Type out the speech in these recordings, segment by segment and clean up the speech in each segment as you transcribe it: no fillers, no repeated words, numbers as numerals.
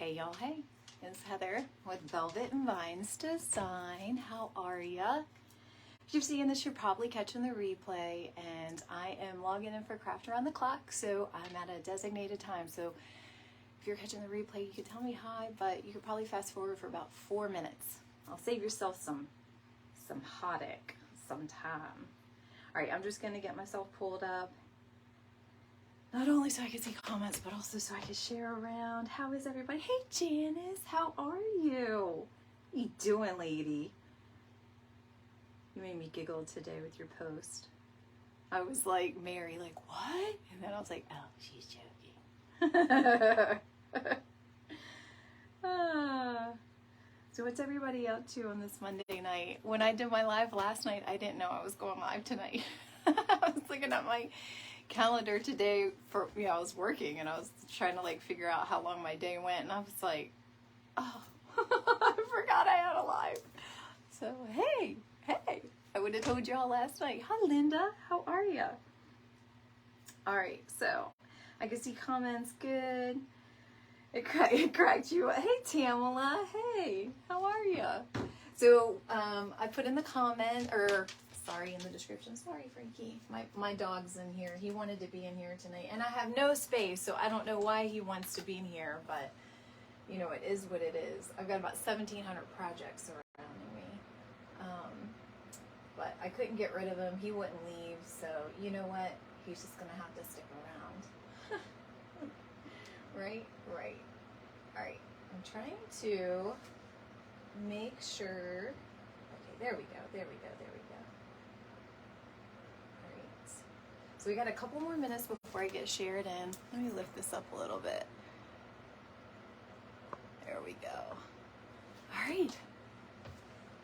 Hey y'all, hey, it's Heather with Velvet and Vines Design. How are ya? If you're seeing this, you're probably catching the replay, and I am logging in for Craft Around the Clock, so I'm at a designated time. So if you're catching the replay, you can tell me hi, but you could probably fast forward for about 4 minutes. I'll save yourself some heartache, some time. All right, I'm just gonna get myself pulled up. Not only so I can see comments, but also so I can share around. How is everybody? Hey, Janice, how are you? What you doing, lady? You made me giggle today with your post. I was like, Mary, like, what? And then I was like, oh, she's joking. So what's everybody up to on this Monday night? When I did my live last night, I didn't know I was going live tonight. I was looking at my calendar today for, I was working and I was trying to like figure out how long my day went, and I was like, oh, I forgot I had a live. So hey, I would have told y'all last night. Hi Linda, how are you? All right, so I can see comments. Good. It cracked you up. Hey Tamala, hey, how are you? So I put in the comment, or sorry, in the description. Sorry, Frankie. My dog's in here. He wanted to be in here tonight. And I have no space, so I don't know why he wants to be in here, but you know, it is what it is. I've got about 1,700 projects surrounding me. But I couldn't get rid of him. He wouldn't leave, so you know what? He's just going to have to stick around. Right? Right. All right. I'm trying to make sure. Okay, there we go. There we go. There we go. All right. So we got a couple more minutes before I get shared in. Let me lift this up a little bit. There we go. All right.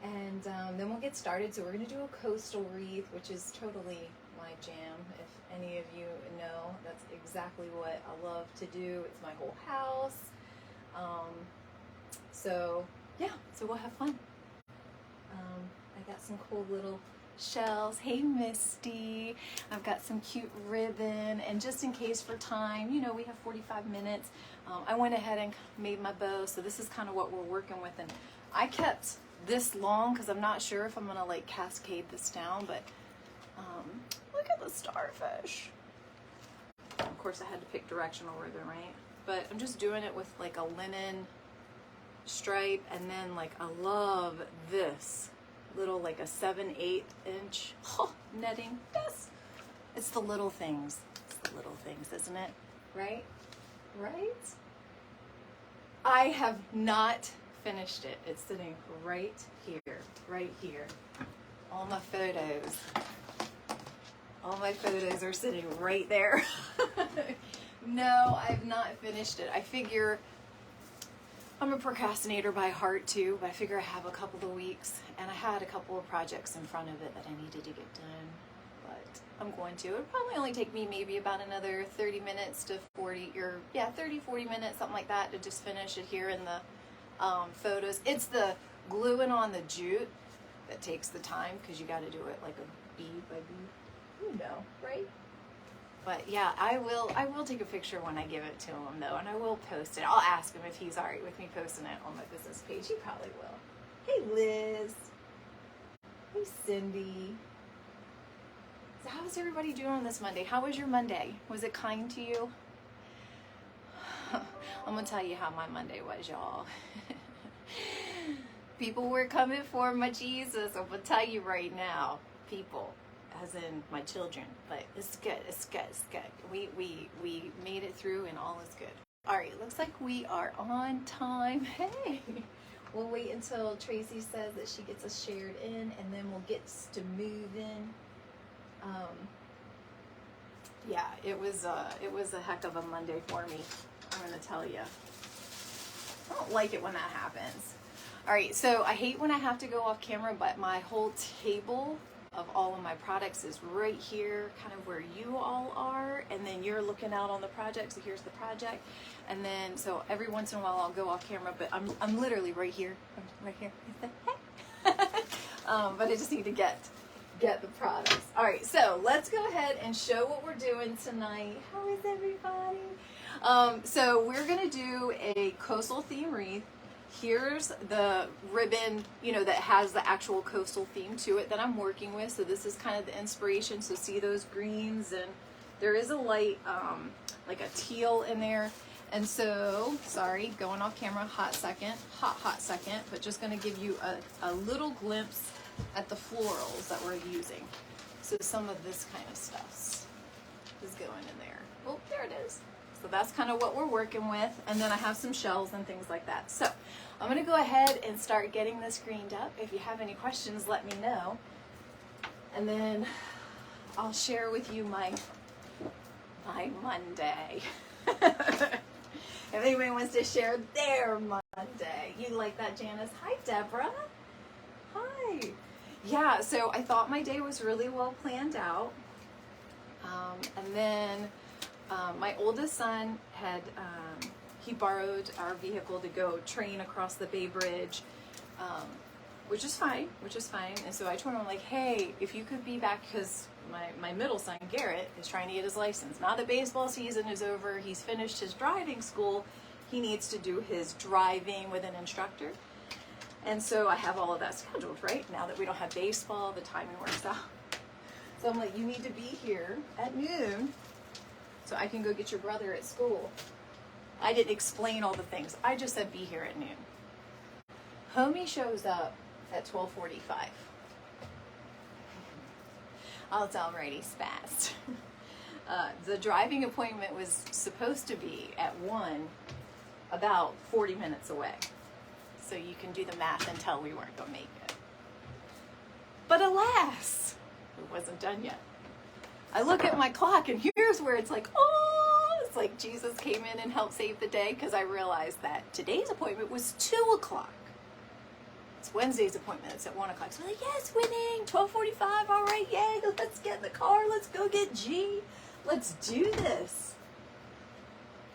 And then we'll get started. So we're going to do a coastal wreath, which is totally my jam. If any of you know, that's exactly what I love to do. It's my whole house. So yeah, so we'll have fun. I got some cool little shells. Hey Misty, I've got some cute ribbon, and just in case for time, you know, we have 45 minutes. I went ahead and made my bow, so this is kind of what we're working with, and I kept this long because I'm not sure if I'm gonna like cascade this down, but look at the starfish. Of course I had to pick directional ribbon, right? But I'm just doing it with like a linen stripe, and then like I love this little like a 7/8 inch netting. Yes, it's the little things. It's the little things, isn't it? Right? Right? I have not finished it. It's sitting right here, right here. All my photos are sitting right there. No, I've not finished it. I figure I'm a procrastinator by heart too, but I figure I have a couple of weeks, and I had a couple of projects in front of it that I needed to get done, but I'm going to. It'll probably only take me maybe about another 30 minutes to 40, or yeah, 30, 40 minutes, something like that, to just finish it here in the photos. It's the gluing on the jute that takes the time, because you got to do it like a bead by bead, you know, right? But yeah, I will take a picture when I give it to him though, and I will post it. I'll ask him if he's all right with me posting it on my business page. He probably will. Hey Liz. Hey Cindy. So how is everybody doing on this Monday? How was your Monday? Was it kind to you? I'm gonna tell you how my Monday was, y'all. People were coming for my Jesus. I'm gonna tell you right now. People, as in my children, but it's good, it's good, it's good. We made it through, and all is good. All right, looks like we are on time. Hey, we'll wait until Tracy says that she gets us shared in, and then we'll get to moving. Yeah, it was a heck of a Monday for me, I'm gonna tell you. I don't like it when that happens. All right, so I hate when I have to go off camera, but my whole table of all of my products is right here, kind of where you all are, and then you're looking out on the project. So here's the project, and then so every once in a while I'll go off camera, but I'm literally right here. I'm right here. But I just need to get the products. All right, so let's go ahead and show what we're doing tonight. How is everybody? So we're gonna do a coastal theme wreath. Here's the ribbon, that has the actual coastal theme to it that I'm working with. So this is kind of the inspiration. So see those greens, and there is a light, like a teal in there. And so, sorry, going off camera, hot second, but just gonna give you a little glimpse at the florals that we're using. So some of this kind of stuff is going in there. Oh, there it is. So that's kind of what we're working with. And then I have some shells and things like that. So I'm gonna go ahead and start getting this greened up. If you have any questions, let me know. And then I'll share with you my Monday. If anybody wants to share their Monday. You like that, Janice? Hi, Deborah. Hi. Yeah, so I thought my day was really well planned out. And then my oldest son had, he borrowed our vehicle to go train across the Bay Bridge, which is fine. And so I told him, I'm like, hey, if you could be back, because my middle son, Garrett, is trying to get his license. Now that baseball season is over, he's finished his driving school, he needs to do his driving with an instructor. And so I have all of that scheduled, right? Now that we don't have baseball, the timing works out. So I'm like, you need to be here at noon so I can go get your brother at school. I didn't explain all the things. I just said be here at noon. Homie shows up at 12:45. Oh, it's already fast. The driving appointment was supposed to be at 1, about 40 minutes away. So you can do the math and tell we weren't going to make it. But alas, it wasn't done yet. I look at my clock and here's where it's like, oh, it's like Jesus came in and helped save the day, because I realized that today's appointment was 2 o'clock. It's Wednesday's appointment. It's at 1 o'clock. So I'm like, yes, winning, 12:45. All right, yay, let's get in the car. Let's go get G. Let's do this.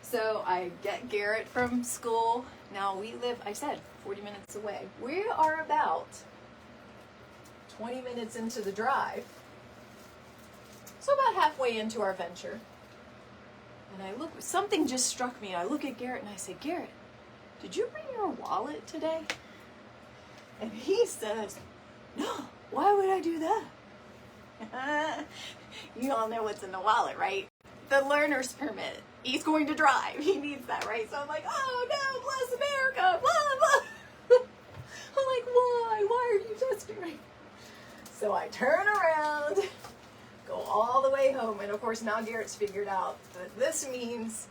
So I get Garrett from school. Now we live, I said, 40 minutes away. We are about 20 minutes into the drive. So about halfway into our venture. And I look, something just struck me. I look at Garrett and I say, Garrett, did you bring your wallet today? And he says, no, why would I do that? You all know what's in the wallet, right? The learner's permit. He's going to drive. He needs that, right? So I'm like, oh no, bless America, blah, blah. I'm like, why? Why are you testing me? So I turn around, go all the way home. And of course, now Garrett's figured out that this means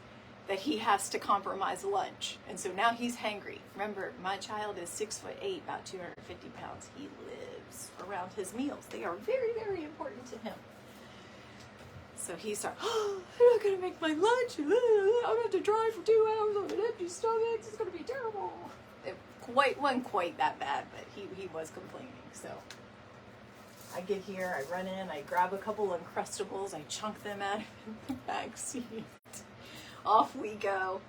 that he has to compromise lunch. And so now he's hangry. Remember, my child is 6'8", about 250 pounds. He lives around his meals. They are very, very important to him. So he starts, oh, I'm not gonna make my lunch. I'm gonna have to drive for 2 hours on an empty stomach. It's gonna be terrible. It wasn't quite that bad, but he was complaining. So I get here, I run in, I grab a couple Uncrustables, I chunk them out in the back seat. Off we go.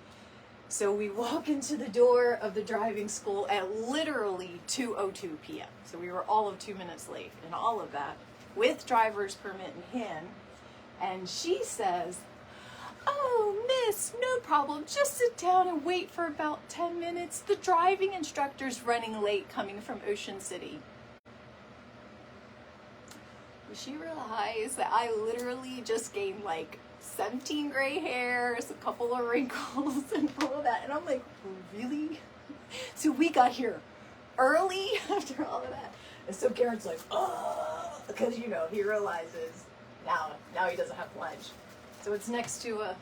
So we walk into the door of the driving school at literally 2:02 p.m. So we were all of 2 minutes late and all of that with driver's permit in hand. And she says, oh, miss, no problem. Just sit down and wait for about 10 minutes. The driving instructor's running late coming from Ocean City. She realized that I literally just gained like 17 gray hairs, a couple of wrinkles, and all of that. And I'm like, really? So we got here early after all of that. And so Garrett's like, oh, because, he realizes now he doesn't have lunch. So it's next to a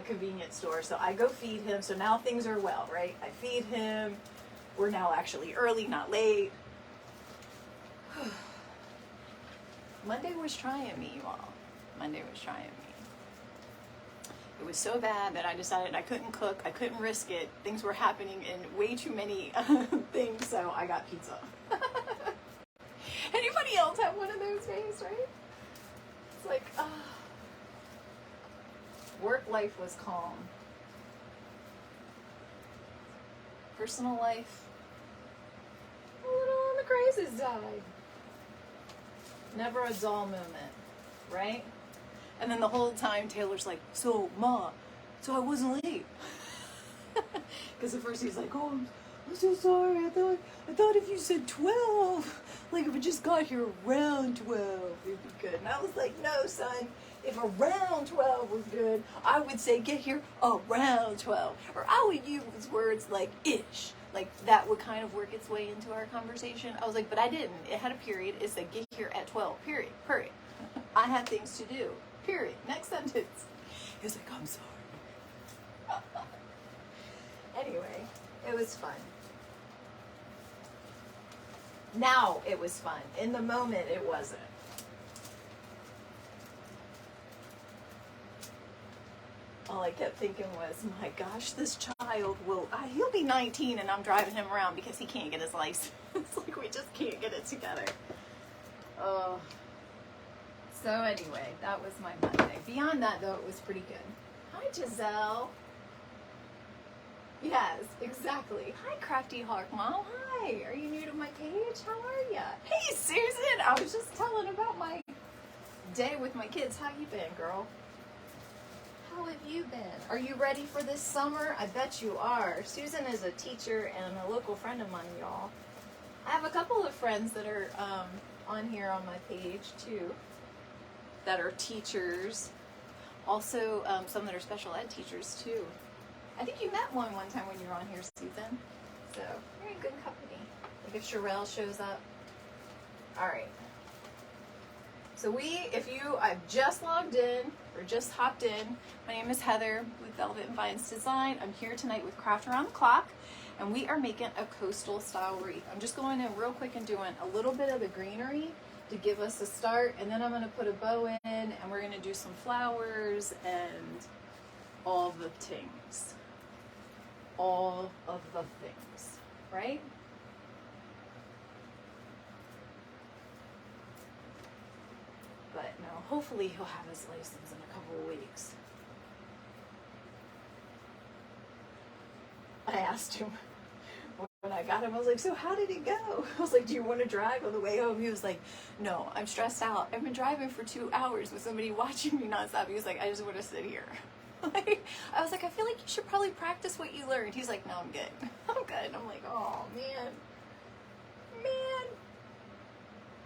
convenience store. So I go feed him. So now things are well, right? I feed him. We're now actually early, not late. Monday was trying me, you all. Monday was trying me. It was so bad that I decided I couldn't cook. I couldn't risk it. Things were happening in way too many things, so I got pizza. Anybody else have one of those days, right? It's like, work life was calm. Personal life, a little on the crazy side. Never a dull moment, right? And then the whole time Taylor's like, so Ma, so I wasn't late. Because at first he's like, oh, I'm so sorry. I thought if you said 12, like if it just got here around 12, it'd be good. And I was like, no, son. If around 12 was good, I would say get here around 12. Or I would use words like ish. Like that would kind of work its way into our conversation. I was like, but I didn't. It had a period. It said get here at 12. Period. Period. I had things to do. Period. Next sentence. He was like, I'm sorry. Anyway, it was fun. Now it was fun. In the moment, it wasn't. All I kept thinking was, my gosh, this child he'll be 19 and I'm driving him around because he can't get his license. It's like we just can't get it together. Oh. So anyway, that was my Monday. Beyond that, though, it was pretty good. Hi, Giselle. Yes, exactly. Hi, Crafty Hawk Mom. Hi. Are you new to my page? How are ya? Hey, Susan. I was just telling about my day with my kids. How you been, girl? How have you been? Are you ready for this summer? I bet you are. Susan is a teacher and a local friend of mine, y'all. I have a couple of friends that are on here on my page, too, that are teachers. Also, some that are special ed teachers, too. I think you met one time when you were on here, Susan. So, you're in good company. Like if Sherelle shows up. All right. So I've just logged in, or just hopped in. My name is Heather with Velvet and Vines Design. I'm here tonight with Craft Around the Clock, and we are making a coastal style wreath. I'm just going in real quick and doing a little bit of the greenery to give us a start, and then I'm going to put a bow in, and we're going to do some flowers and all the things. All of the things, right? But no, hopefully he'll have his license in a couple of weeks. I asked him when I got him, I was like, so how did it go? I was like, do you want to drive on the way home? He was like, no, I'm stressed out. I've been driving for 2 hours with somebody watching me nonstop. He was like, I just want to sit here. I was like, I feel like you should probably practice what you learned. He's like, no, I'm good. I'm good. And I'm like, oh, man.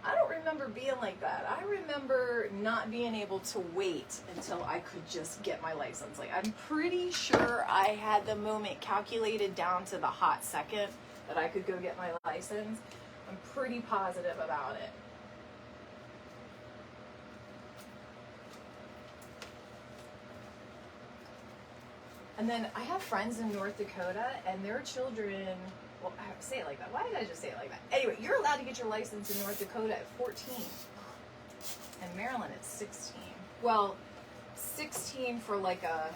I don't remember being like that. I remember not being able to wait until I could just get my license. Like, I'm pretty sure I had the moment calculated down to the hot second that I could go get my license. I'm pretty positive about it. And then I have friends in North Dakota, and their children, well, I have to say it like that. Why did I just say it like that? Anyway, you're allowed to get your license in North Dakota at 14. In Maryland, it's 16. Well, 16 for like a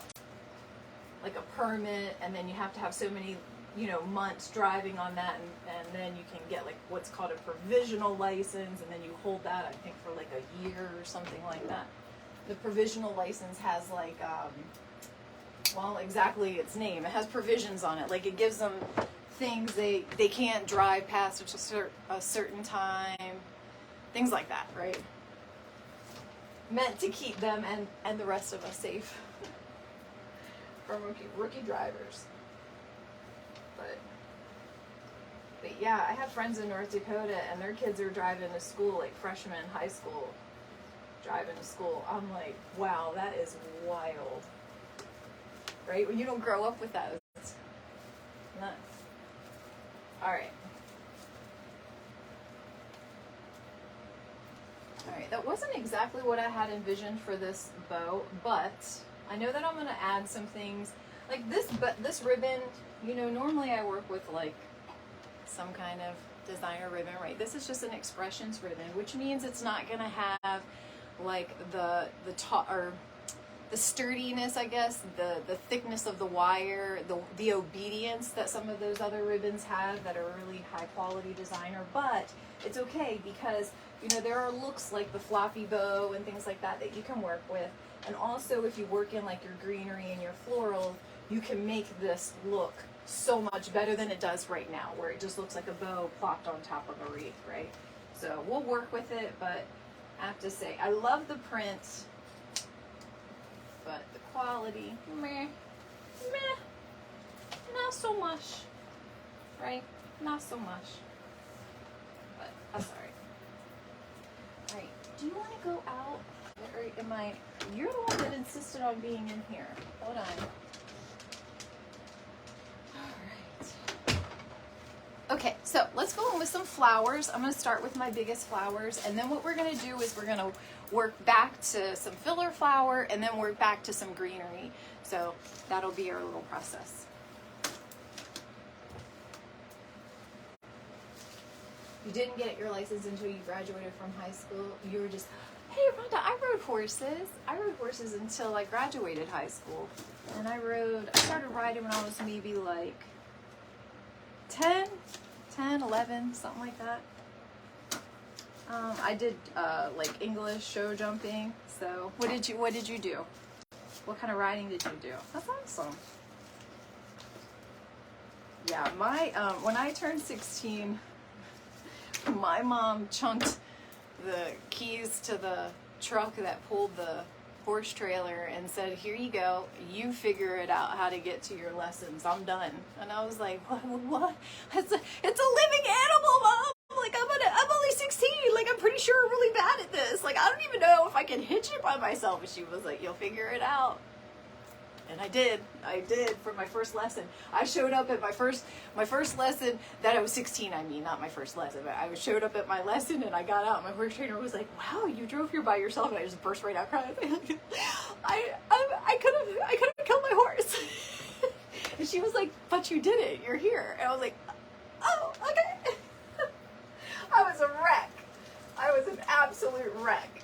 permit, and then you have to have so many, months driving on that, and then you can get like what's called a provisional license, and then you hold that, I think, for like a year or something like that. The provisional license has like, well, exactly its name. It has provisions on it. Like it gives them things they can't drive past a certain time. Things like that, right? Meant to keep them and the rest of us safe from rookie drivers. But yeah, I have friends in North Dakota, and their kids are driving to school, like freshmen in high school, driving to school. I'm like, wow, that is wild. Right? When you don't grow up with that, it's nuts. All right. All right, that wasn't exactly what I had envisioned for this bow, but I know that I'm going to add some things. Like this ribbon, normally I work with like some kind of designer ribbon, right? This is just an expressions ribbon, which means it's not going to have like the top or the sturdiness, I guess, the thickness of the wire, the obedience that some of those other ribbons have that are really high quality designer. But it's okay because, there are looks like the floppy bow and things like that you can work with. And also if you work in like your greenery and your floral, you can make this look so much better than it does right now, where it just looks like a bow plopped on top of a wreath, right? So we'll work with it, but I have to say, I love the print, but the quality, meh. meh, not so much, right? Not so much, but that's all right. All right, do you want to go out, or am I, you're the one that insisted on being in here. Hold on. Okay, so let's go in with some flowers. I'm going to start with my biggest flowers, and then what we're going to do is we're going to work back to some filler flower and then work back to some greenery. So that'll be our little process. You didn't get your license until you graduated from high school. You were just, hey Rhonda, I rode horses. I rode horses until I graduated high school. And I started riding when I was maybe like 10, 11, something like that. I did like English show jumping. So what did you do? What kind of riding did you do? That's awesome. Yeah, when I turned 16, my mom chunked the keys to the truck that pulled the horse trailer and said, here you go, you figure it out how to get to your lessons, I'm done. And I was like, what? It's a living animal, Mom. Like, I'm only 16, like, I'm pretty sure I'm really bad at this, like, I don't even know if I can hitch it by myself. And she was like, you'll figure it out. And I did for my first lesson. I showed up at my first lesson, that I was 16, I mean, not my first lesson, but I showed up at my lesson and I got out. My horse trainer was like, wow, you drove here by yourself. And I just burst right out crying. I could have killed my horse. And she was like, but you did it, you're here. And I was like, oh, okay. I was a wreck. I was an absolute wreck.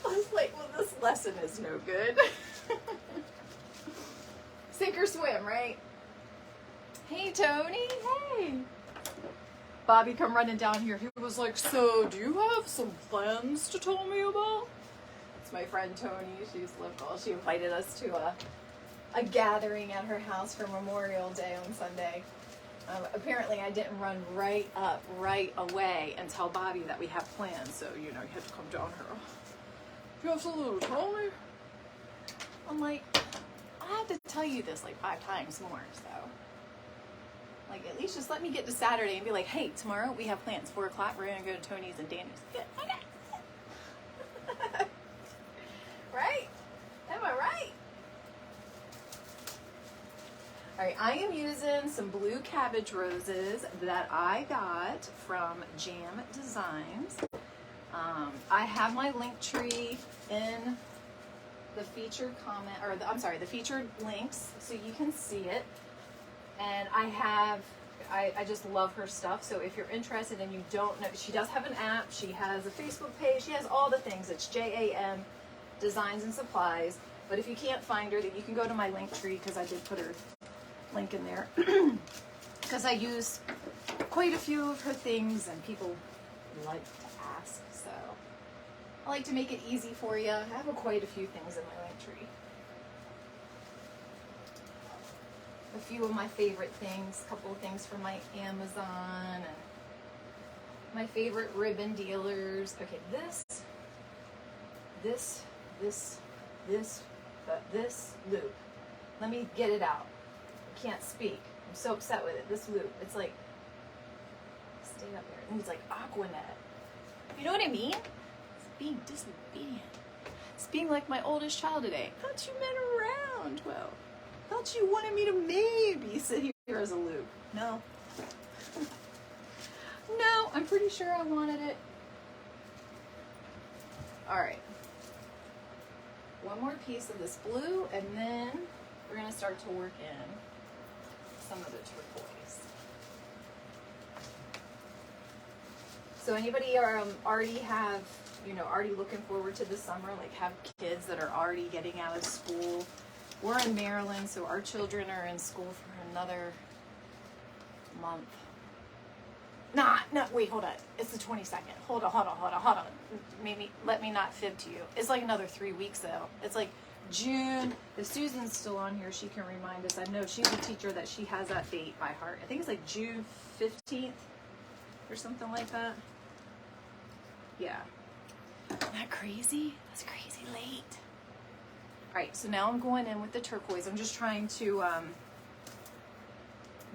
I was like, well, this lesson is no good. Sink or swim, right? Hey, Tony. Hey. Bobby come running down here. He was like, so do you have some plans to tell me about? It's my friend Tony. She's local. She invited us to a gathering at her house for Memorial Day on Sunday. Apparently, I didn't run right away and tell Bobby that we have plans. So, you know, you had to come down here. Do you have something to tell me? I'm like, I have to tell you this like 5 times more, so. Like, at least just let me get to Saturday and be like, hey, tomorrow we have plans, 4 o'clock, we're gonna go to Tony's and Danny's. Yeah, okay. Right? Am I right? All right, I am using some blue cabbage roses that I got from Jam Designs. I have my link tree in the featured comment, or the featured links, so you can see it. And I just love her stuff. So if you're interested and you don't know, she does have an app. She has a Facebook page. She has all the things. It's JAM Designs and Supplies. But if you can't find her, then you can go to my link tree, because I did put her link in there. Because I use quite a few of her things, and people like to ask. So I like to make it easy for you. I have quite a few things in my link tree. A few of my favorite things, a couple of things from my Amazon, and my favorite ribbon dealers. Okay, this loop. Let me get it out. I can't speak. I'm so upset with it. This loop. It's like, stay up there. And it's like Aquanet. You know what I mean? It's being disobedient. It's being like my oldest child today. Thought you meant around. Well, thought you wanted me to maybe sit here as a loop. No. No, I'm pretty sure I wanted it. All right. One more piece of this blue, and then we're going to start to work in some of the turquoise. So anybody already have, already looking forward to the summer, like have kids that are already getting out of school? We're in Maryland, so our children are in school for another month. No, wait, hold on. It's the 22nd. Hold on. Maybe, let me not fib to you. It's like another 3 weeks, though. It's like June. If Susan's still on here, she can remind us. I know she's a teacher that she has that date by heart. I think it's like June 15th or something like that. Yeah. Isn't that crazy? That's crazy late. All right, so now I'm going in with the turquoise. I'm just trying to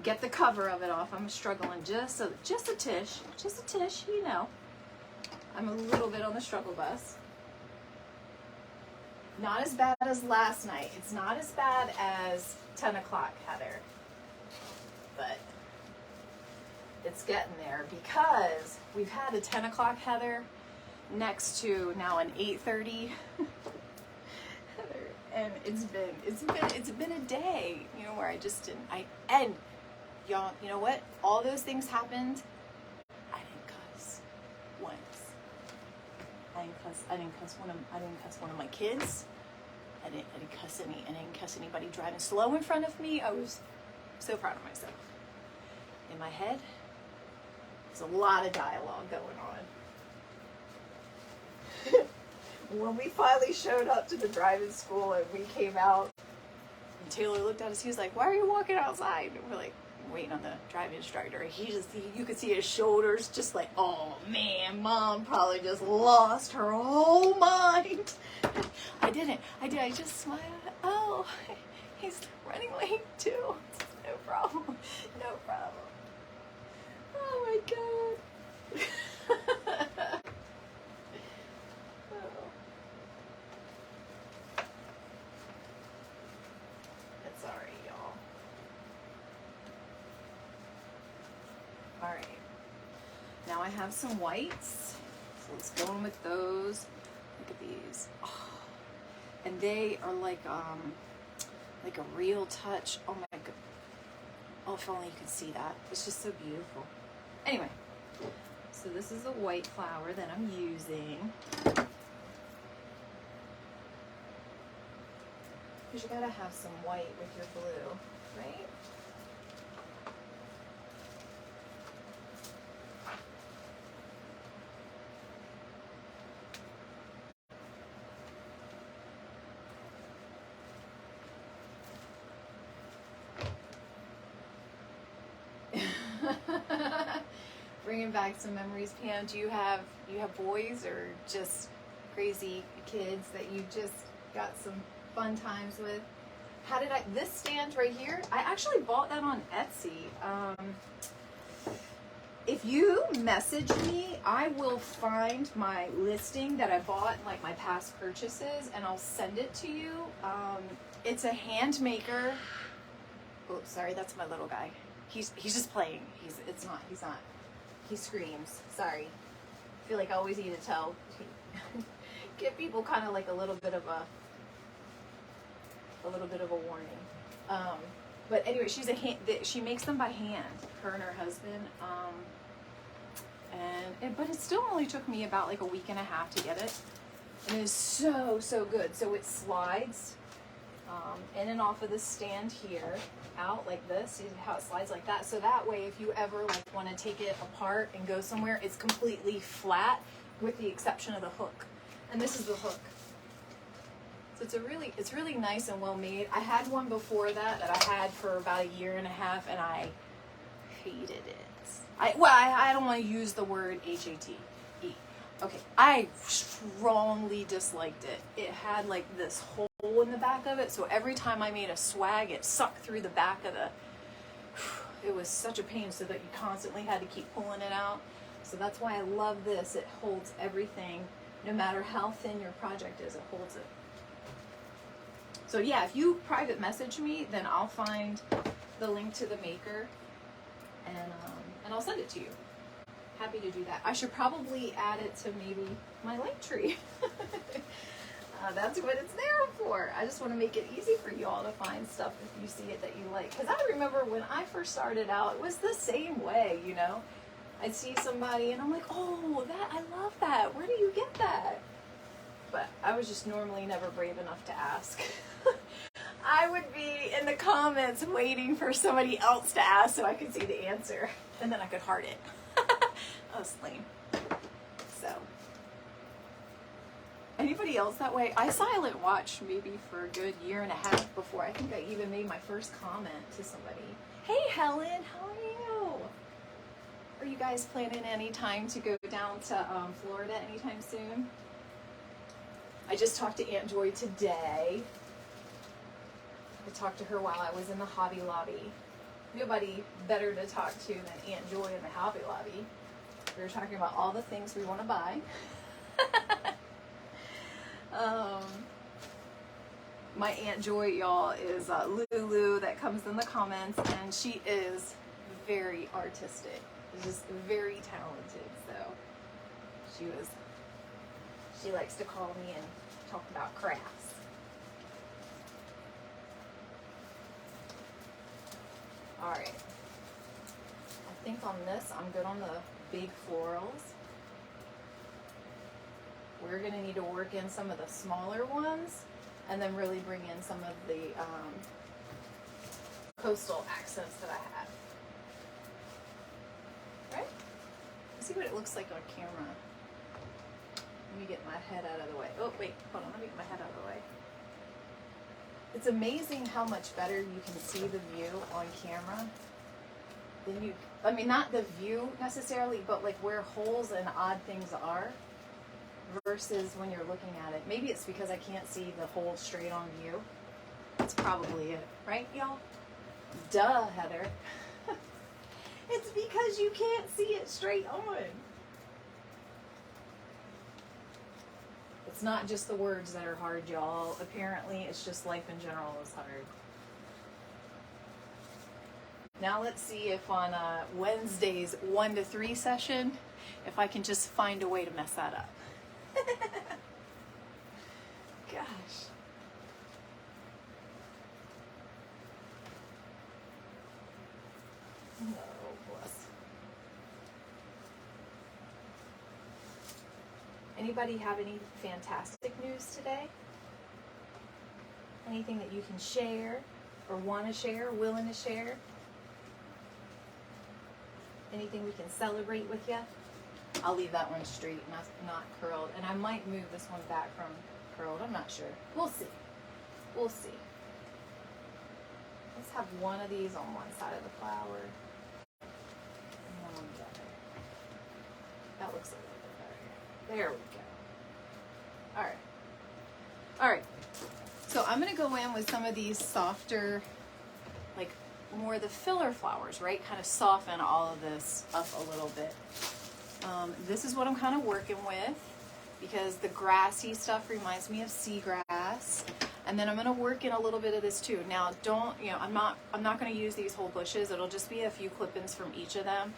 get the cover of it off. I'm struggling just a tish, you know. I'm a little bit on the struggle bus. Not as bad as last night. It's not as bad as 10 o'clock Heather, but it's getting there because we've had a 10 o'clock Heather next to now an 8:30 Heather, and it's been a day, you know, where I just didn't, and y'all, you know what? All those things happened. I didn't cuss once. I didn't cuss one of my kids. I didn't cuss anybody driving slow in front of me. I was so proud of myself. In my head, there's a lot of dialogue going on. When we finally showed up to the driving school and we came out, and Taylor looked at us, he was like, "Why are you walking outside?" And we're like, waiting on the driving instructor. You could see his shoulders just like, oh man, Mom probably just lost her whole mind. I didn't. I just smiled. Oh, he's running late too. No problem. No problem. Oh my God. Oh. It's alright, y'all. Alright. Now I have some whites. So let's go in with those. Look at these. Oh. And they are like a real touch. Oh my God. Oh, if only you could see that. It's just so beautiful. Anyway, so this is the white flower that I'm using. Because you gotta have some white with your blue, right? Bringing back some memories. Pam, do you have boys or just crazy kids that you just got some fun times with? How did this stand right here, I actually bought that on Etsy. If you message me, I will find my listing that I bought, like my past purchases, and I'll send it to you. It's a hand maker. Oh, sorry, that's my little guy. He's just playing. He's not. He screams. Sorry. I feel like I always need to tell. Give people kind of like a little bit of a warning. But anyway, she makes them by hand. Her and her husband. But it still only took me about like a week and a half to get it. And it is so good. So it slides in and off of the stand here, out like this. See how it slides like that? So that way, if you ever like want to take it apart and go somewhere, it's completely flat with the exception of the hook. And this is the hook. So it's really nice and well made. I had one before that I had for about a year and a half, and I hated it. I don't want to use the word HATE. Okay, I strongly disliked it. It had like this hole in the back of it, so every time I made a swag, it sucked through the back of the... It was such a pain, so that you constantly had to keep pulling it out. So that's why I love this. It holds everything. No matter how thin your project is, it holds it. So yeah, if you private message me, then I'll find the link to the maker and I'll send it to you. Happy to do that. I should probably add it to maybe my link tree. That's what it's there for. I just want to make it easy for you all to find stuff if you see it that you like. Because I remember when I first started out, it was the same way, you know. I'd see somebody and I'm like, oh, I love that. Where do you get that? But I was just normally never brave enough to ask. I would be in the comments waiting for somebody else to ask so I could see the answer. And then I could heart it. That was lame. So, anybody else that way? I silent watched maybe for a good year and a half before I think I even made my first comment to somebody. Hey Helen, how are you? Are you guys planning any time to go down to Florida anytime soon? I just talked to Aunt Joy today. I talked to her while I was in the Hobby Lobby. nobody better to talk to than Aunt Joy in the Hobby Lobby. We were talking about all the things we want to buy. My Aunt Joy, y'all, is Lulu that comes in the comments, and she is very artistic. Just very talented. So she likes to call me and talk about crafts. All right. I think on this, I'm good on the big florals. We're going to need to work in some of the smaller ones and then really bring in some of the coastal accents that I have. Right? Let's see what it looks like on camera. Let me get my head out of the way. Oh, wait, hold on. Let me get my head out of the way. It's amazing how much better you can see the view on camera than you, I mean, not the view necessarily, but like where holes and odd things are versus when you're looking at it. Maybe it's because I can't see the hole straight on view. That's probably it, right, y'all? Duh, Heather. It's because you can't see it straight on. It's not just the words that are hard, y'all. Apparently, it's just life in general is hard. Now let's see if on Wednesday's 1 to 3 session, if I can just find a way to mess that up. Gosh. Oh, bless. Anybody have any fantastic news today? Anything that you can share or want to share, willing to share? Anything we can celebrate with you? I'll leave that one straight, not curled. And I might move this one back from curled. I'm not sure. We'll see. We'll see. Let's have one of these on one side of the flower and one on the other. That looks a little bit better. There we go. All right. All right. So I'm going to go in with some of these softer, like more of the filler flowers, right? Kind of soften all of this up a little bit. This is what I'm kind of working with because the grassy stuff reminds me of seagrass. And then I'm going to work in a little bit of this too. Now, don't, you know, I'm not going to use these whole bushes. It'll just be a few clip-ins from each of them.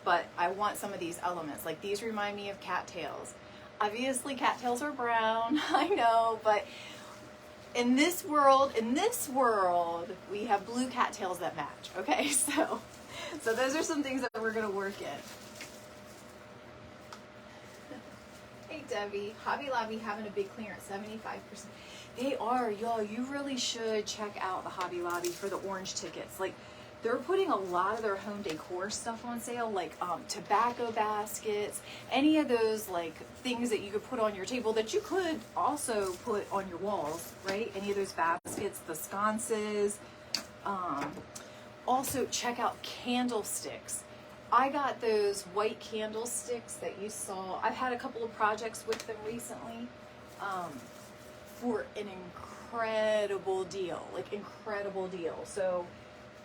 But I want some of these elements. Like these remind me of cattails. Obviously, cattails are brown. I know, but in this world, we have blue cattails that match. Okay, so those are some things that we're going to work in. Hey Debbie, Hobby Lobby having a big clearance, 75%. They are, y'all. You really should check out the Hobby Lobby for the orange tickets. Like, they're putting a lot of their home decor stuff on sale, like tobacco baskets, any of those like things that you could put on your table that you could also put on your walls, right? Any of those baskets, the sconces. Also, check out candlesticks. I got those white candlesticks that you saw. I've had a couple of projects with them recently for an incredible deal, like incredible deal. So,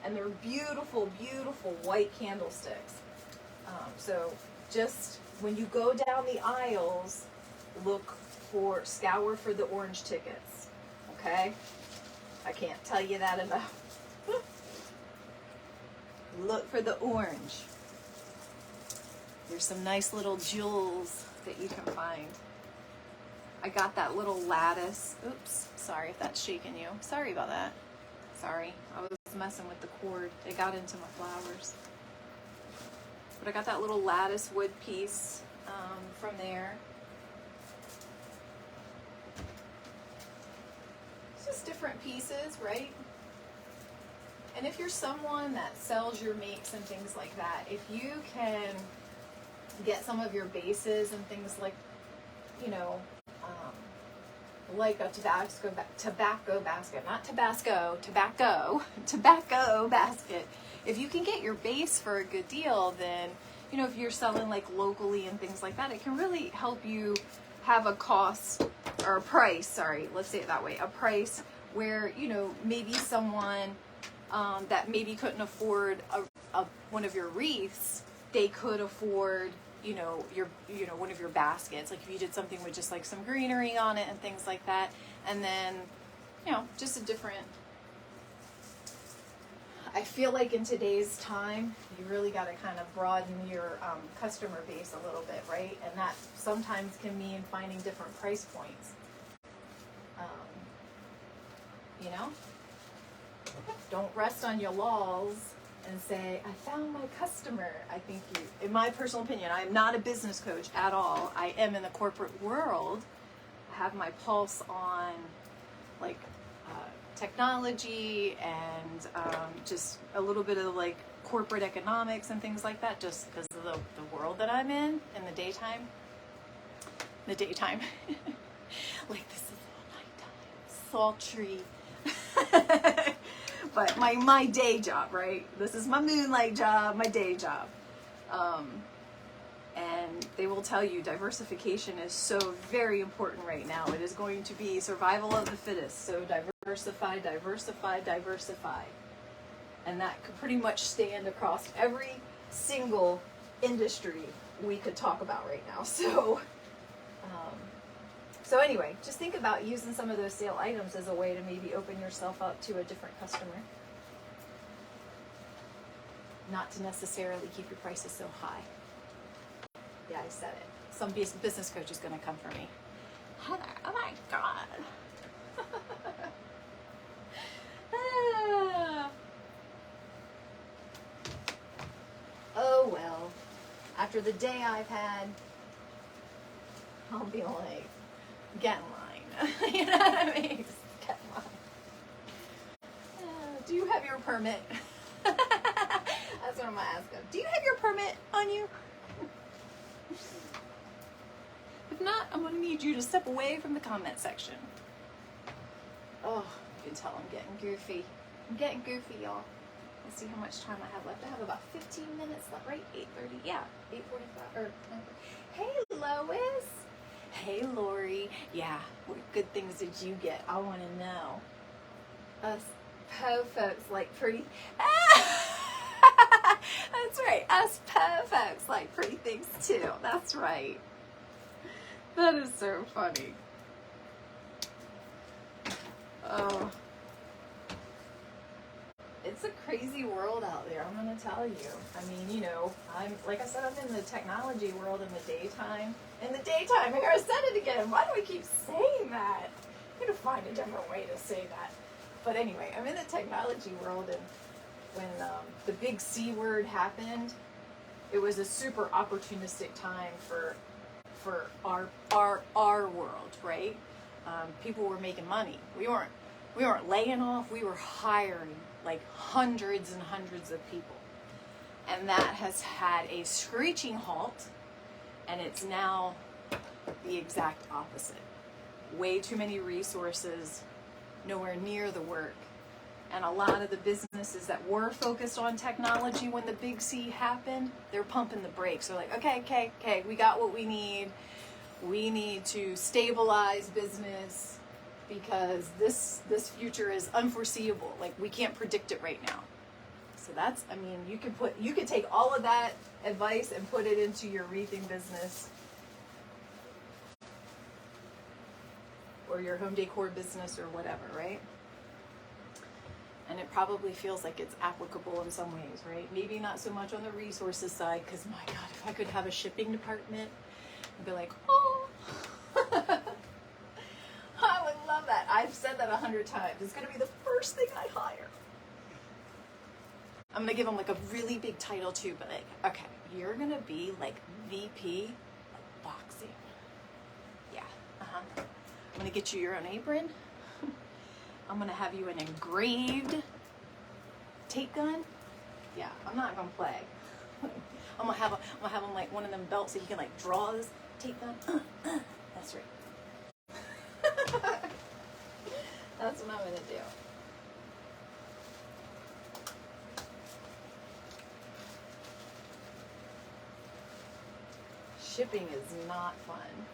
and they're beautiful, beautiful white candlesticks. So just when you go down the aisles, scour for the orange tickets, okay? I can't tell you that enough. Look for the orange. There's some nice little jewels that you can find. I got that little lattice. Oops, sorry if that's shaking you. Sorry about that. Sorry, I was messing with the cord. It got into my flowers. But I got that little lattice wood piece from there. It's just different pieces, right? And if you're someone that sells your makes and things like that, if you can get some of your bases and things like, you know, like a tobacco basket, not Tabasco, tobacco basket. If you can get your base for a good deal, then, you know, if you're selling like locally and things like that, it can really help you have a cost or a price, sorry, let's say it that way, a price where, you know, maybe someone that maybe couldn't afford one of your wreaths, they could afford, one of your baskets. Like if you did something with just like some greenery on it and things like that, and then, just a different. I feel like in today's time, you really got to kind of broaden your customer base a little bit, right? And that sometimes can mean finding different price points. Don't rest on your laurels and say, I found my customer. I think in my personal opinion, I'm not a business coach at all. I am in the corporate world. I have my pulse on like technology and just a little bit of like corporate economics and things like that, just because of the world that I'm in the daytime. Like this is all nighttime, sultry. But my day job, right? This is my moonlight job, my day job. And they will tell you diversification is so very important right now. It is going to be survival of the fittest. So diversify. And that could pretty much stand across every single industry we could talk about right now. So anyway, just think about using some of those sale items as a way to maybe open yourself up to a different customer. Not to necessarily keep your prices so high. Yeah, I said it. Some business coach is going to come for me. Heather, oh my God. Oh well. After the day I've had, I'll be like, get in line. You know what I mean? Get in line. Do you have your permit? That's what I'm going to ask them. Do you have your permit on you? If not, I'm going to need you to step away from the comment section. Oh, you can tell I'm getting goofy. I'm getting goofy, y'all. Let's see how much time I have left. I have about 15 minutes left, right? 8:30. Yeah, 8:45. Or 9:30. Hey, Lois. Hey, Lori. Yeah, what good things did you get? I want to know. Us po folks like pretty. That's right. Us po folks like pretty things too. That's right. That is so funny. Oh. It's a crazy world out there, I'm going to tell you. I mean, I'm, like I said, I'm in the technology world in the daytime. In the daytime, here I said it again. Why do we keep saying that? I'm going to find a different way to say that. But anyway, I'm in the technology world, and when the big C word happened, it was a super opportunistic time for our world, right? People were making money. We weren't laying off. We were hiring like hundreds and hundreds of people, and that has had a screeching halt, and it's now the exact opposite. Way too many resources, nowhere near the work. And a lot of the businesses that were focused on technology when the big C happened, they're pumping the brakes. They're like, okay, we got what we need. We need to stabilize business because this future is unforeseeable. Like, we can't predict it right now. So that's, I mean, you could take all of that advice and put it into your wreathing business or your home decor business or whatever, right? And it probably feels like it's applicable in some ways, right? Maybe not so much on the resources side, because my God, if I could have a shipping department, I'd be like, oh, I would love that. I've said that 100 times. It's going to be the first thing I hire. I'm going to give them like a really big title too, but like, okay, you're going to be like VP of boxing. Yeah, I'm going to get you your own apron. I'm going to have you an engraved tape gun. Yeah, I'm not going to play. I'm going to have him like one of them belts so he can like draw this tape gun. That's right. That's what I'm going to do. Shipping is not fun.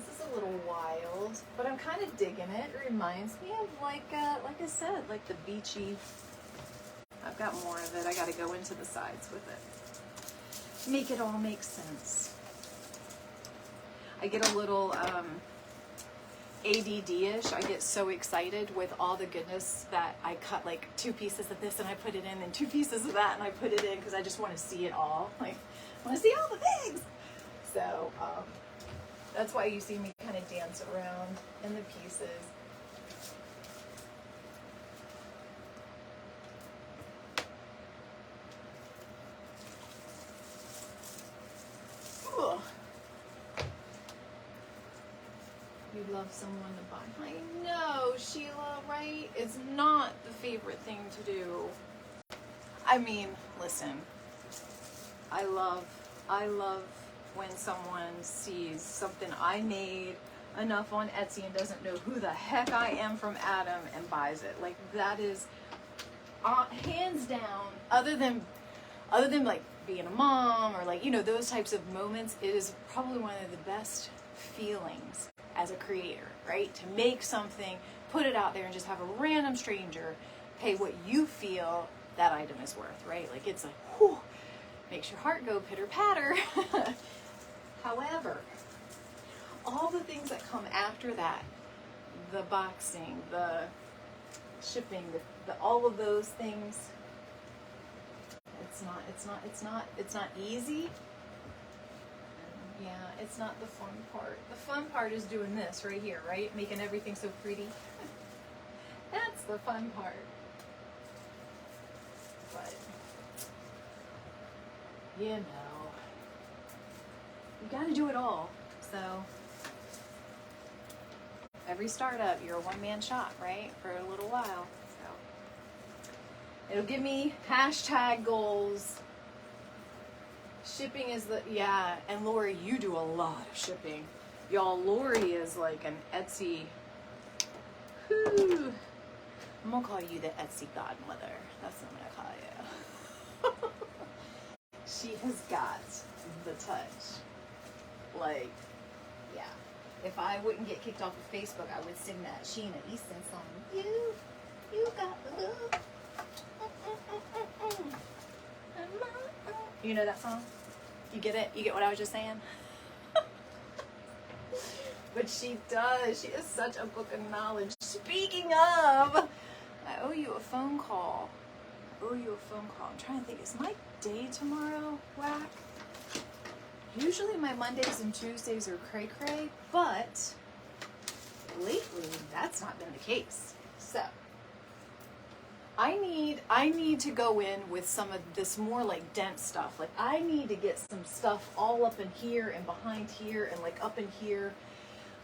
Is this a a little wild, but I'm kind of digging it. It reminds me of like I said, like the beachy. I've got more of it. I got to go into the sides with it. Make it all make sense. I get a little ADD-ish. I get so excited with all the goodness that I cut like 2 pieces of this and I put it in, and 2 pieces of that and I put it in, because I just want to see it all. Like, I want to see all the things. So that's why you see me kind of dance around in the pieces. Ugh. You love someone to buy. I know, Sheila, right? It's not the favorite thing to do. I mean, listen, I love when someone sees something I made enough on Etsy and doesn't know who the heck I am from Adam and buys it. Like, that is hands down, other than like being a mom or like, you know, those types of moments, it is probably one of the best feelings as a creator, right? To make something, put it out there, and just have a random stranger pay what you feel that item is worth, right? Like, it's like, whew, makes your heart go pitter patter. However, all the things that come after that, the boxing, the shipping, the all of those things, it's not easy. Yeah, it's not the fun part. The fun part is doing this right here, right? Making everything so pretty. That's the fun part. But, you know, you gotta do it all. So, every startup, you're a one-man shop, right? For a little while. So, it'll give me hashtag goals. Shipping is the, yeah, and Lori, you do a lot of shipping. Y'all, Lori is like an Etsy, whew, I'm gonna call you the Etsy godmother. That's what I'm gonna call you. She has got the touch. Like, yeah. If I wouldn't get kicked off of Facebook, I would sing that Sheena Easton song. You got the love. You know that song? You get it? You get what I was just saying? But she does. She is such a book of knowledge. Speaking of, I owe you a phone call. I'm trying to think. Is my day tomorrow whack? Usually my Mondays and Tuesdays are cray-cray, but lately that's not been the case. So I need to go in with some of this more like dense stuff. Like, I need to get some stuff all up in here and behind here and like up in here.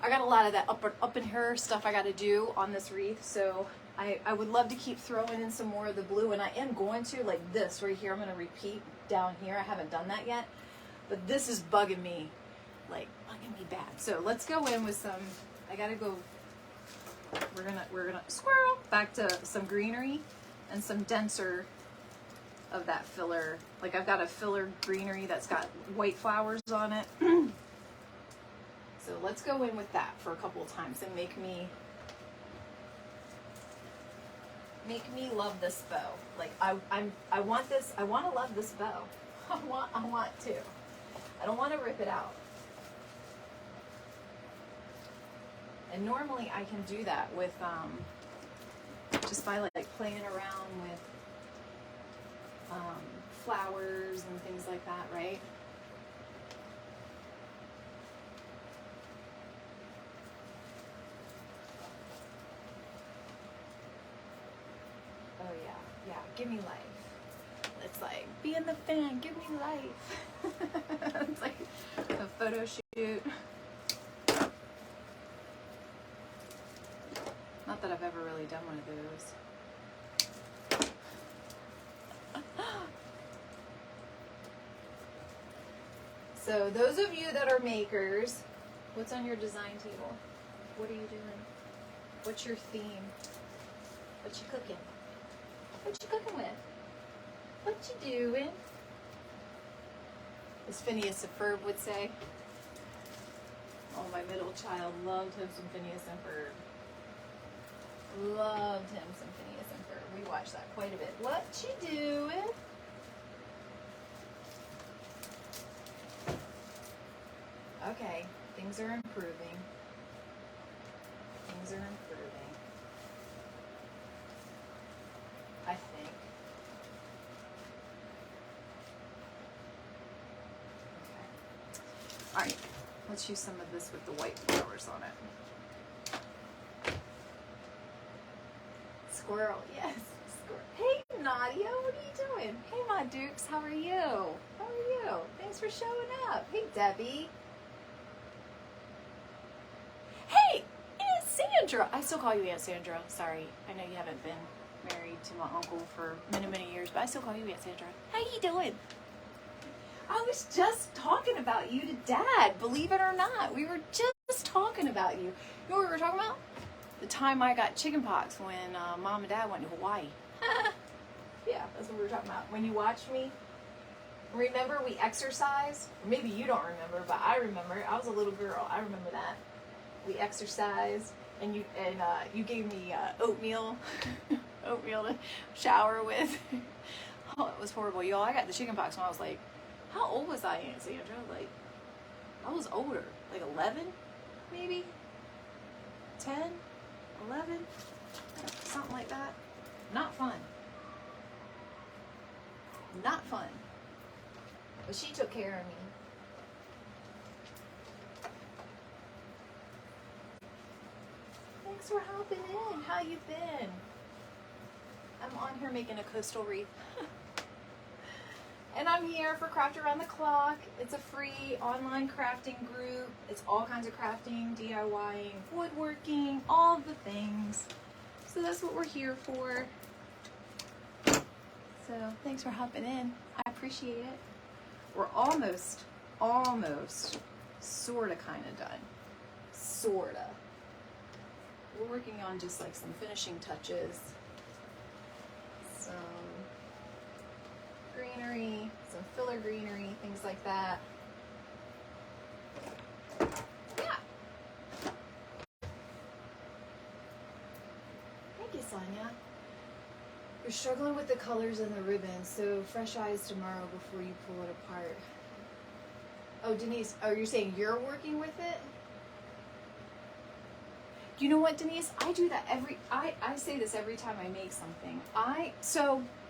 I got a lot of that up in here stuff I got to do on this wreath. So I would love to keep throwing in some more of the blue, and I am going to, like this right here. I'm going to repeat down here. I haven't done that yet, but this is bugging me, like bugging me bad. So let's go in with some, I got to go, we're gonna squirrel back to some greenery and some denser of that filler. Like, I've got a filler greenery that's got white flowers on it. So let's go in with that for a couple of times and make me love this bow. Like, I want this, I want to love this bow. I want to. I don't want to rip it out. And normally I can do that with just by like playing around with flowers and things like that, right? Oh yeah, give me life. It's like, being the fan, give me life. It's like a photo shoot. Not that I've ever really done one of those. So those of you that are makers, what's on your design table? What are you doing? What's your theme? What you cooking? What you cooking with? What you doing? As Phineas the Ferb would say. Oh, my middle child loved him some Phineas and Ferb. Loved him some Phineas and Ferb. We watched that quite a bit. What you doing? Okay, things are improving. Things are improving. I think. Okay. All right, let's use some of this with the white flowers on it. Squirrel, yes. Squirrel. Hey, Nadia, what are you doing? Hey, my dukes, how are you? How are you? Thanks for showing up. Hey, Debbie. Hey, Aunt Sandra. I still call you Aunt Sandra. Sorry, I know you haven't been married to my uncle for many, many years, but I still call you Aunt Sandra. How you doing? I was just talking about you to Dad, believe it or not. We were just talking about you. You know what we were talking about? The time I got chickenpox when Mom and Dad went to Hawaii. Yeah, that's what we were talking about. When you watched me, remember we exercised? Maybe you don't remember, but I remember. I was a little girl. I remember that. We exercised, and you gave me oatmeal, oatmeal to shower with. Oh, it was horrible, y'all. I got the chickenpox when I was like, how old was I, Aunt Sandra? Like, I was older, like 11, maybe 10, 11, something like that. Not fun. Not fun. But she took care of me. Thanks for hopping in. How you been? I'm on here making a coastal wreath. And I'm here for Craft Around the Clock. It's a free online crafting group. It's all kinds of crafting, DIYing, woodworking, all the things. So that's what we're here for. So thanks for hopping in. I appreciate it. We're almost, sorta kinda done. Sorta. We're working on just like some finishing touches. Some greenery, some filler greenery, things like that. Yeah. Thank you, Sonia. You're struggling with the colors and the ribbons, so fresh eyes tomorrow before you pull it apart. Oh, Denise, you're saying you're working with it? You know what, Denise? I do that I say this every time I make something.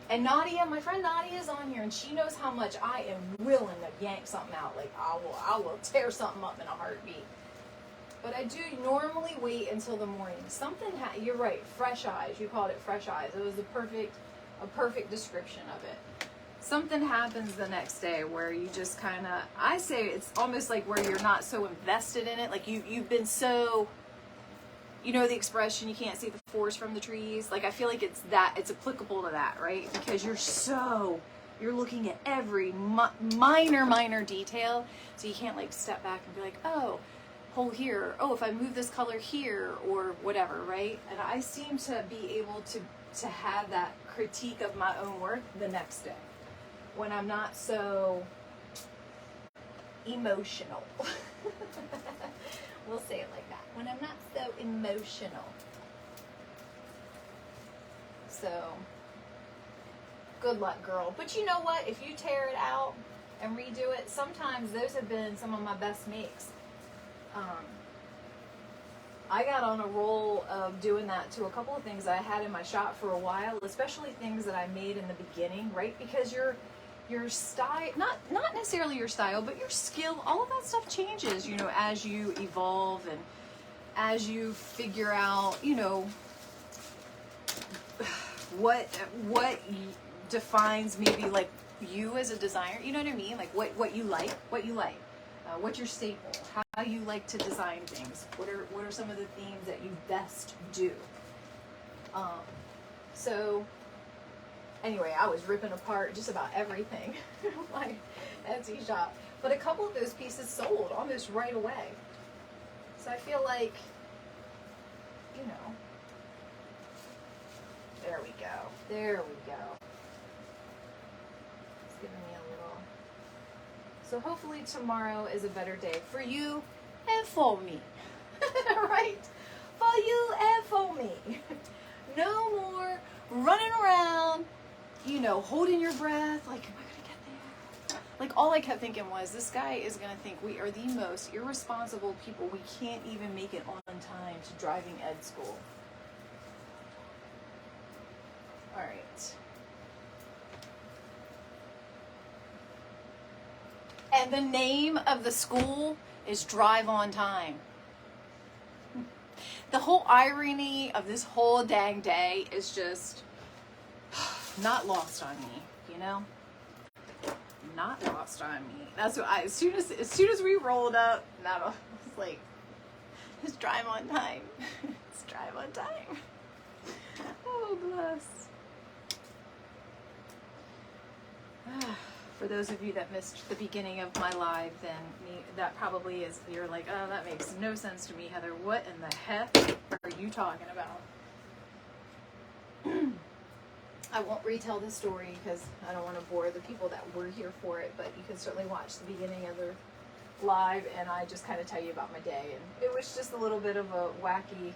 And Nadia, my friend Nadia is on here, and she knows how much I am willing to yank something out. Like, I will tear something up in a heartbeat. But I do normally wait until the morning. You're right, fresh eyes. You called it fresh eyes. It was a perfect description of it. Something happens the next day where you just kind of, I say it's almost like where you're not so invested in it. Like you've been so, you know the expression, you can't see the forest from the trees? Like I feel like it's applicable to that, right? Because you're looking at every minor detail. So you can't like step back and be like, oh, hole here. Oh, if I move this color here or whatever, right? And I seem to be able to have that critique of my own work the next day when I'm not so emotional. We'll say it like that. When I'm not so emotional. So, good luck, girl. But you know what? If you tear it out and redo it, sometimes those have been some of my best makes. I got on a roll of doing that to a couple of things I had in my shop for a while, especially things that I made in the beginning, right? Because your style, not necessarily your style, but your skill, all of that stuff changes, you know, as you evolve and as you figure out, you know, what defines maybe like you as a designer, you know what I mean? Like what you like, what's your staple, how you like to design things, what are some of the themes that you best do. So anyway, I was ripping apart just about everything in my Etsy shop. But a couple of those pieces sold almost right away. So I feel like, you know, there we go. It's giving me a little. So hopefully tomorrow is a better day. For you, and for me. Right? For you and for me. No more running around, you know, holding your breath, like, am I gonna get there? Like, all I kept thinking was, this guy is gonna think we are the most irresponsible people. We can't even make it on time to driving ed school. All right. And the name of the school is Drive on Time. The whole irony of this whole dang day is just not lost on me, you know? Not lost on me. That's what as soon as we rolled up, I was like, it's Drive on Time. It's Drive on Time. Oh, bless. For those of you that missed the beginning of my live, then that probably is, you're like, oh, that makes no sense to me, Heather. What in the heck are you talking about? I won't retell the story because I don't want to bore the people that were here for it, but you can certainly watch the beginning of the live, and I just kind of tell you about my day. And it was just a little bit of a wacky,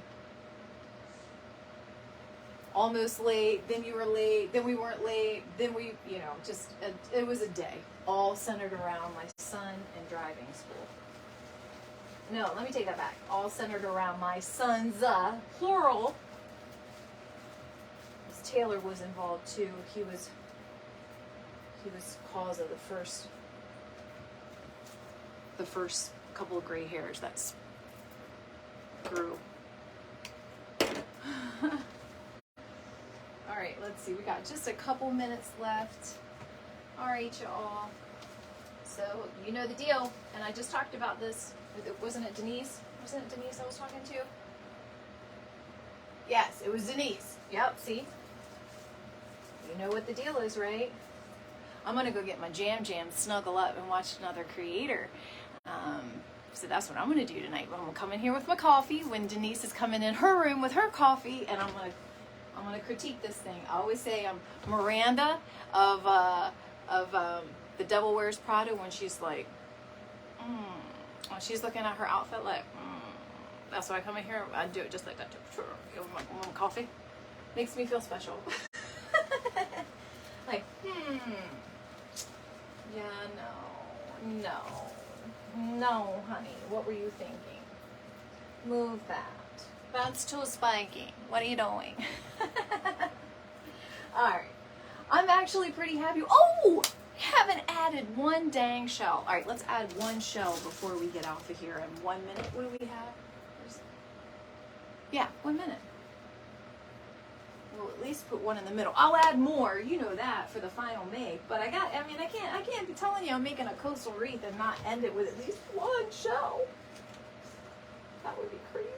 almost late, then you were late, then we weren't late, then we, you know, just, it was a day all centered around my son and driving school. No, let me take that back. All centered around my son's, plural. Taylor was involved too. He was cause of the first couple of gray hairs that grew. All right, let's see. We got just a couple minutes left. All right, y'all. So you know the deal, and I just talked about this. Wasn't it Denise? Wasn't it Denise I was talking to? Yes, it was Denise. Yep. See. You know what the deal is, right? I'm gonna go get my jam, snuggle up, and watch another creator. So that's what I'm gonna do tonight. I'm gonna come in here with my coffee when Denise is coming in her room with her coffee, and I'm gonna critique this thing. I always say I'm Miranda of The Devil Wears Prada when she's like, when she's looking at her outfit like, That's why I come in here. I do it just like that. Give my coffee. Makes me feel special. Like, yeah, no, honey, what were you thinking? Move that. That's too spiky. What are you doing? Alright, I'm actually pretty happy. Oh, haven't added one dang shell. Alright, let's add one shell before we get off of here in 1 minute. What do we have? Yeah, 1 minute. We'll at least put one in the middle. I'll add more, you know that, for the final make. But I can't be telling you I'm making a coastal wreath and not end it with at least one shell. That would be crazy.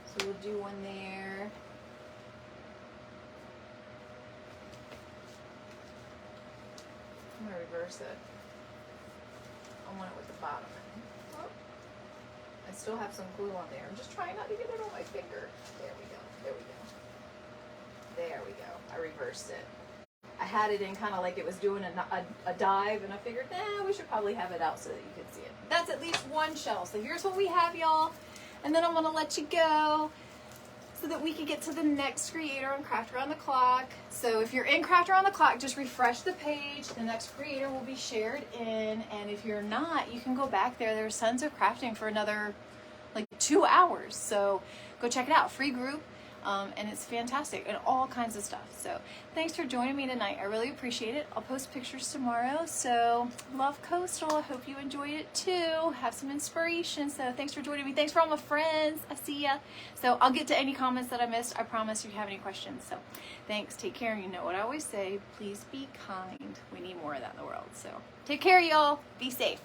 So we'll do one there. I'm going to reverse it. I want it with the bottom in. Oh. I still have some glue on there. I'm just trying not to get it on my finger. There we go. There we go. There we go. I reversed it. I had it in kind of like it was doing a dive, and I figured, we should probably have it out so that you can see it. That's at least one shell. So here's what we have, y'all. And then I'm going to let you go so that we can get to the next creator on Craft Around the Clock. So if you're in Craft Around the Clock, just refresh the page. The next creator will be shared in. And if you're not, you can go back there. There's tons of crafting for another like 2 hours. So go check it out. Free group. And it's fantastic and all kinds of stuff. So thanks for joining me tonight. I really appreciate it. I'll post pictures tomorrow. So love Coastal. I hope you enjoyed it too. Have some inspiration. So thanks for joining me. Thanks for all my friends. I see ya. So I'll get to any comments that I missed. I promise if you have any questions. So thanks. Take care. You know what I always say. Please be kind. We need more of that in the world. So take care, y'all. Be safe.